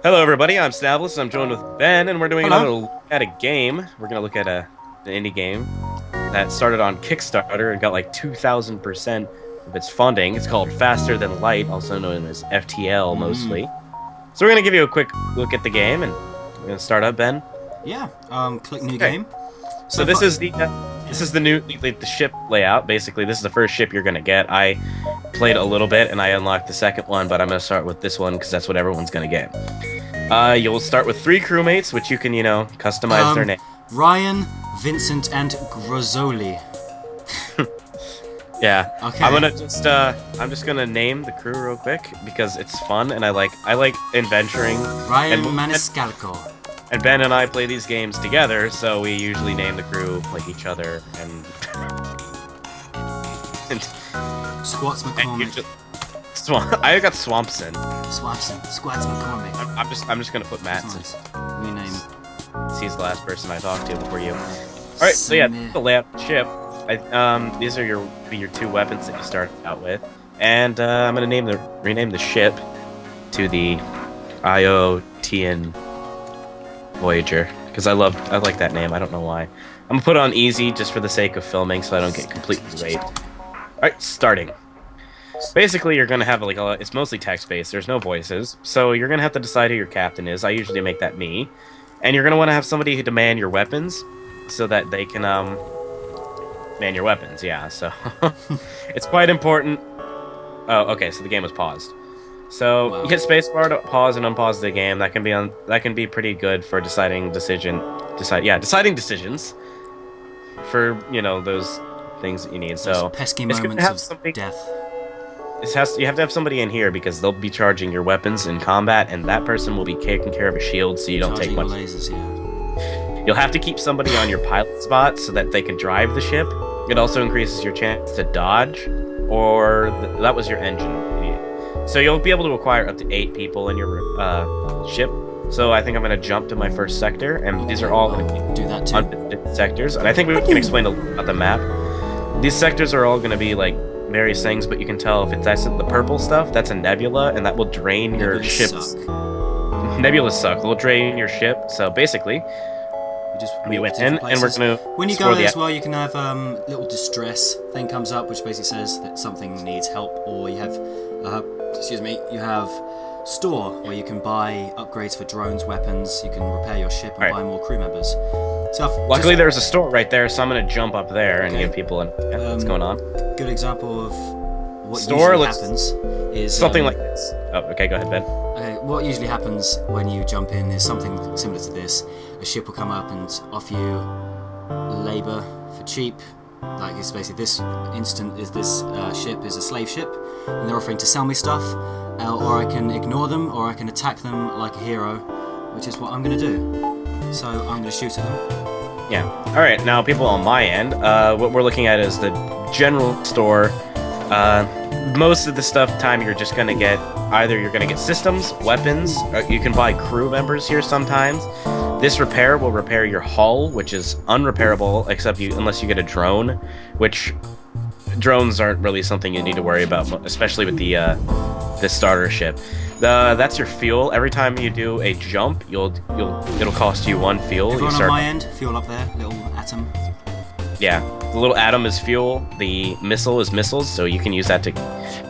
Hello, everybody. I'm Snavillus. I'm joined with Ben, and we're doing another Hello. look at a game. We're gonna look at an indie game that started on Kickstarter and got like 2,000% of its funding. It's called Faster Than Light, also known as FTL mostly. So we're gonna give you a quick look at the game, and we're gonna start up, Ben. Yeah. Click new Okay. game. So if this is the new the ship layout. Basically, this is the first ship you're gonna get. I played a little bit and I unlocked the second one, but I'm gonna start with this one because that's what everyone's gonna get. You'll start with 3 crewmates, which you can, customize their name. Ryan, Vincent, and Grozzoli. Yeah. Okay. I'm just gonna name the crew real quick because it's fun and I like adventuring. Ryan and, Maniscalco. and Ben and I play these games together, so we usually name the crew like each other and Squats McCormick. I got Swampson. Swapson. Squats McCormick. I'm just gonna put Mattson. Nice. Rename. He's the last person I talked to before you. All right, so yeah, the layout of the ship. These are your 2 weapons that you start out with, and I'm gonna rename the ship to the IOTN Voyager because I like that name. I don't know why. I'm gonna put it on easy just for the sake of filming, so I don't get completely raped. All right, starting. Basically, you're gonna have it's mostly text-based. There's no voices, so you're gonna have to decide who your captain is. I usually make that me, and you're gonna want to have somebody who demand your weapons, so that they can man your weapons. Yeah, so it's quite important. Oh, okay. So the game was paused. So Wow. you hit spacebar to pause and unpause the game. That can be pretty good for deciding decisions for those things that you need. So Those pesky it's good to moments have of something. death. You have to have somebody in here because they'll be charging your weapons in combat, and that person will be taking care of a shield, so you don't Charging take much. your lasers, yeah. You'll have to keep somebody on your pilot spot so that they can drive the ship. It also increases your chance to dodge, or that was your engine. So you'll be able to acquire up to 8 people in your ship. So I think I'm going to jump to my first sector, and these are all going to be Do that too. unvisited sectors. And I think we can explain a little about the map. These sectors are all going to be like various things, but you can tell if it's actually the purple stuff, that's a nebula, and that will drain your Nebulas ship's... suck. Nebulas suck. They'll drain your ship. So basically, we move went to in, different and we're places. going to When you go there as well, you can have little distress thing comes up, which basically says that something needs help, or you have, you have store where you can buy upgrades for drones, weapons. You can repair your ship and Right. buy more crew members. So Luckily, there's a store right there, so I'm going to jump up there and Okay. give people what's going on. good example of what Store usually looks happens is something like this. Oh, okay, go ahead, Ben. Okay, what usually happens when you jump in is something similar to this. A ship will come up and offer you labor for cheap. Like it's basically this ship is a slave ship, and they're offering to sell me stuff, or I can ignore them, or I can attack them like a hero, which is what I'm going to do. So I'm going to shoot at them. Yeah. All right. Now, people on my end, what we're looking at is the general store. Most of the time you're just gonna get you're gonna get systems, weapons. You can buy crew members here sometimes. This repair will repair your hull, which is unrepairable unless you get a drone, which drones aren't really something you need to worry about, especially with the starter ship. That's your fuel. Every time you do a jump, it'll cost you 1 fuel. Everyone on my end, fuel up there, little atom. Yeah, the little atom is fuel. The missile is missiles, so you can use that to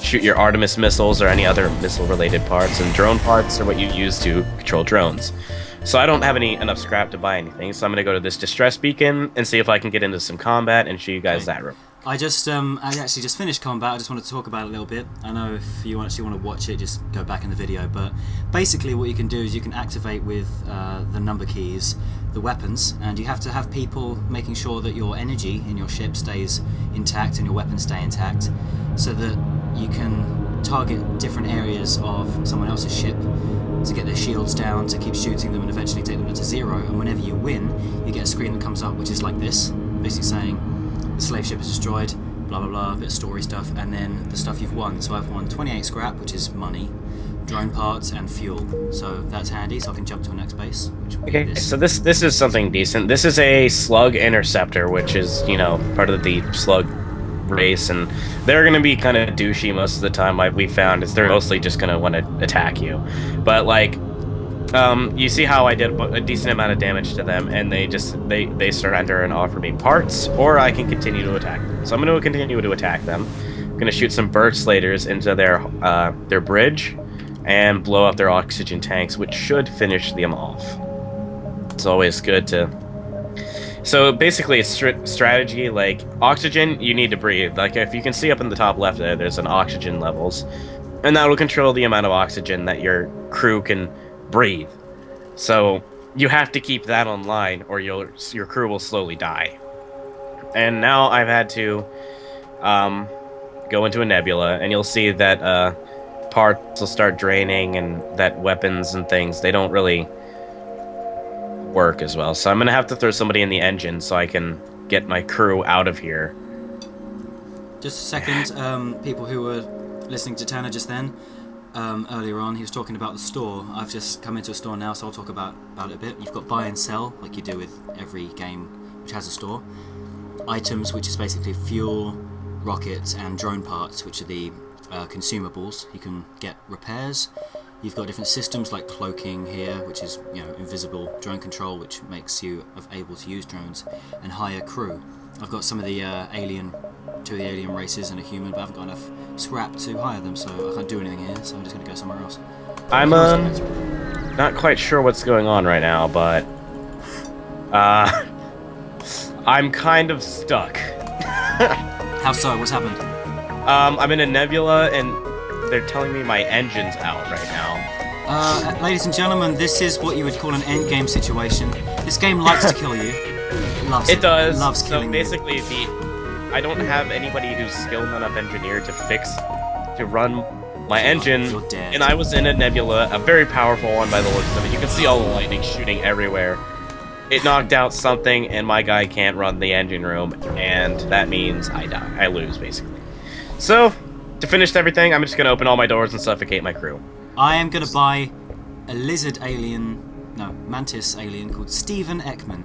shoot your Artemis missiles or any other missile-related parts. And drone parts are what you use to control drones. So I don't have enough scrap to buy anything, so I'm gonna go to this distress beacon and see if I can get into some combat and show you guys that room. I actually just finished combat. I just wanted to talk about it a little bit. I know if you actually want to watch it, just go back in the video. But basically, what you can do is you can activate with the number keys the weapons, and you have to have people making sure that your energy in your ship stays intact and your weapons stay intact, so that you can target different areas of someone else's ship to get their shields down, to keep shooting them, and eventually take them to 0. And whenever you win, you get a screen that comes up, which is like this, basically saying, the slave ship is destroyed, blah blah blah, a bit of story stuff, and then the stuff you've won. So I've won 28 scrap, which is money, drone parts, and fuel. So that's handy, so I can jump to a next base. Which will be Okay, so this is something decent. This is a slug interceptor, which is, part of the slug race, and they're going to be kind of douchey most of the time. Like we found is they're mostly just going to want to attack you. But like You see how I did a decent amount of damage to them, and they surrender and offer me parts, or I can continue to attack them. So I'm going to continue to attack them. I'm going to shoot some bird slaters into their bridge, and blow up their oxygen tanks, which should finish them off. It's always good to... So basically, it's strategy, like, oxygen, you need to breathe. Like, if you can see up in the top left there's an oxygen levels, and that will control the amount of oxygen that your crew can breathe. So you have to keep that online, or your crew will slowly die. And now I've had to go into a nebula, and you'll see that parts will start draining, and that weapons and things, they don't really work as well. So I'm gonna have to throw somebody in the engine so I can get my crew out of here. Just a second, people who were listening to Tanner just then, earlier on, he was talking about the store. I've just come into a store now, so I'll talk about it a bit. You've got buy and sell, like you do with every game which has a store. Items, which is basically fuel, rockets, and drone parts, which are the consumables. You can get repairs. You've got different systems like cloaking here, which is, you know, invisible drone control, which makes you able to use drones, and hire crew. I've got some of the two of the alien races and a human, but I haven't got enough scrap to hire them, so I can't do anything here, so I'm just going to go somewhere else. I'm not quite sure what's going on right now, but I'm kind of stuck. How so? What's happened? I'm in a nebula, and they're telling me my engine's out right now. Ladies and gentlemen, this is what you would call an endgame situation. This game likes to kill you. It loves it. It does. It loves killing so basically, I don't have anybody who's skilled enough engineer to run my engine. You're dead. And I was in a nebula, a very powerful one by the looks of it. You can see all the lightning shooting everywhere. It knocked out something, and my guy can't run the engine room, and that means I die. I lose, basically. So, to finish everything, I'm just going to open all my doors and suffocate my crew. I am going to buy a mantis alien called Steven Ekman.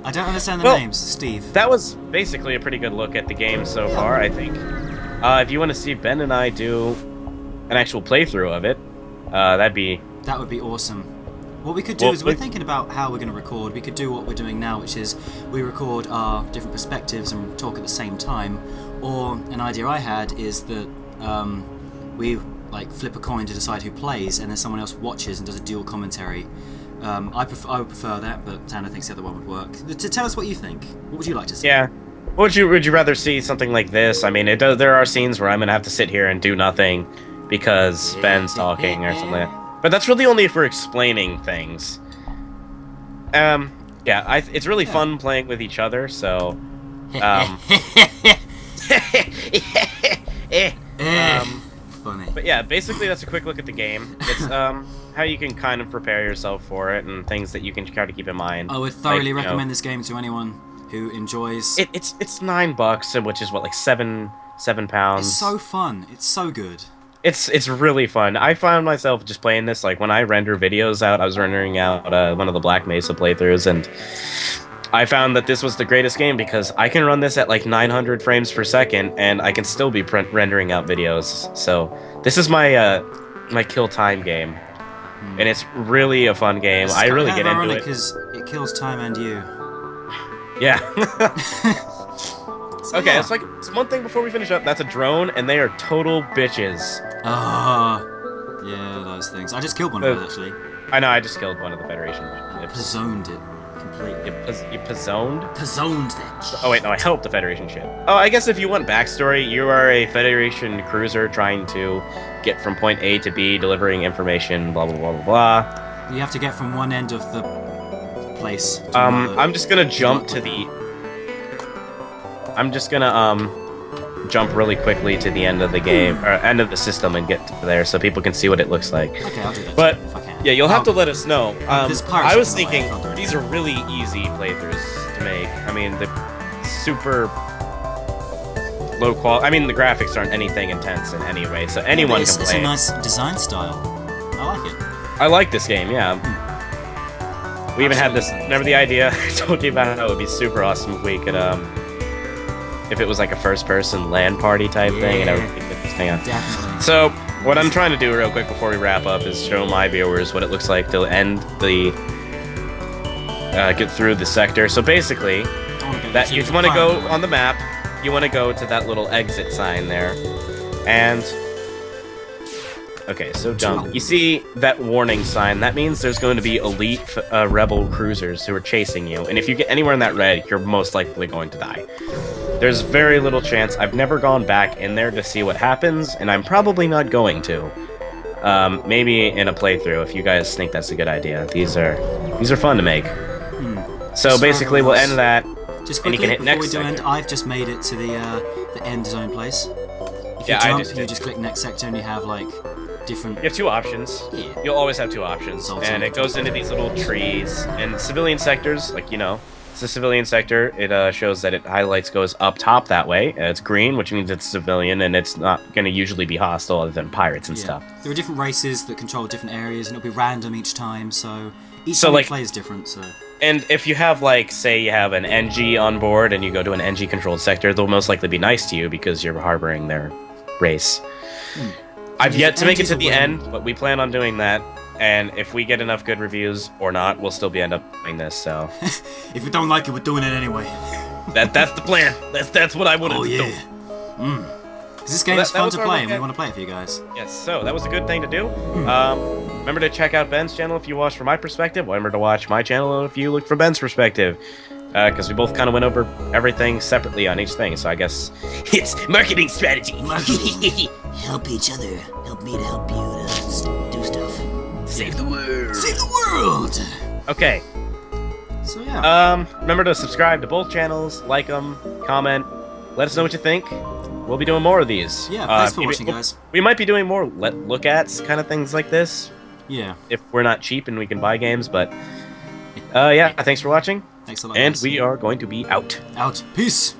I don't understand the names, Steve. That was basically a pretty good look at the game so far, I think. If you want to see Ben and I do an actual playthrough of it, that would be awesome. What we could do is, we're thinking about how we're going to record. We could do what we're doing now, which is we record our different perspectives and talk at the same time. Or an idea I had is that we like flip a coin to decide who plays, and then someone else watches and does a dual commentary. I would prefer that, but Tanner thinks the other one would work. Tell us what you think. What would you like to see? Yeah. Would you rather see something like this? I mean, there are scenes where I'm going to have to sit here and do nothing because Ben's talking or something like that. But that's really only if we're explaining things. It's really fun playing with each other, so... Funny. But yeah, basically that's a quick look at the game. It's how you can kind of prepare yourself for it and things that you can try to keep in mind. I would thoroughly recommend this game to anyone who enjoys... It's $9, which is what, like seven pounds. It's so fun. It's so good. It's really fun. I found myself just playing this, like, when I render videos out, I was rendering out one of the Black Mesa playthroughs, and I found that this was the greatest game because I can run this at, like, 900 frames per second, and I can still be rendering out videos. So, this is my my kill time game, and it's really a fun game. I really get into it. Because it kills time and you. Yeah. So, okay, yeah. It's one thing before we finish up. That's a drone, and they are total bitches. Yeah, those things. I just killed one of those, actually. I know, I just killed one of the Federation ships. Pizzoned it completely. You pizzoned? Pizzoned it. Oh wait, no, I helped the Federation ship. Oh, I guess if you want backstory, you are a Federation cruiser trying to get from point A to B, delivering information, blah, blah, blah, blah, blah. You have to get from one end of the place to another. I'm just gonna jump to the... I'm just gonna, jump really quickly to the end of the game, or end of the system and get to there so people can see what it looks like. Okay, I'll do that but, if I can. Yeah, you'll have to let us know. I was thinking, way, these are really easy playthroughs to make. I mean, the super low quality... I mean, the graphics aren't anything intense in any way, so anyone can play. It's a nice design style. I like it. I like this game, yeah. We even had this... Remember the idea? I told you about how it would be super awesome if we could, if it was like a first-person LAN party type thing, and everything could just hang on. Definitely. So, what I'm trying to do real quick before we wrap up is show my viewers what it looks like to end the get through the sector. So basically, that you want to go on the map. You want to go to that little exit sign there, and okay, so jump. You see that warning sign? That means there's going to be elite rebel cruisers who are chasing you, and if you get anywhere in that red, you're most likely going to die. There's very little chance. I've never gone back in there to see what happens, and I'm probably not going to. Maybe in a playthrough, if you guys think that's a good idea. These are fun to make. So basically, we'll end that. Just quickly, and you can hit before next we do sector. end, I've just made it to the end zone place. If you Yeah, jump, I just you did. just click next sector and you have like different. You have two options. Yeah. You'll always have two options, Results and on it goes into these little trees. And civilian sectors, like, you know, it's a civilian sector. It shows that it highlights goes up top that way. It's green, which means it's civilian, and it's not going to usually be hostile other than pirates and stuff. There are different races that control different areas, and it'll be random each time. So each So, time like- you play is different. So And if you have, like, say you have an NG on board and you go to an NG-controlled sector, they'll most likely be nice to you because you're harboring their race. I've yet to make it to the end, but we plan on doing that. And if we get enough good reviews or not, we'll still be end up doing this. So if we don't like it, we're doing it anyway. that's the plan. That's what I wanted Oh to yeah. do. This game Well, is that fun was to our play, look and we at- want to play it for you guys. Yes, so that was a good thing to do. Remember to check out Ben's channel if you watched from my perspective. Remember to watch my channel if you look from Ben's perspective. Because we both kind of went over everything separately on each thing, so I guess it's marketing strategy. Help each other. Help me to help you to do stuff. Save the world. Save the world. Okay. So yeah. Remember to subscribe to both channels, like them, comment, let us know what you think. We'll be doing more of these. Yeah, thanks for maybe- watching, guys. We might be doing more look-ats, kind of things like this, Yeah. if we're not cheap and we can buy games, but yeah, thanks for watching, Thanks a lot. and guys. we are going to be out. Out. Peace.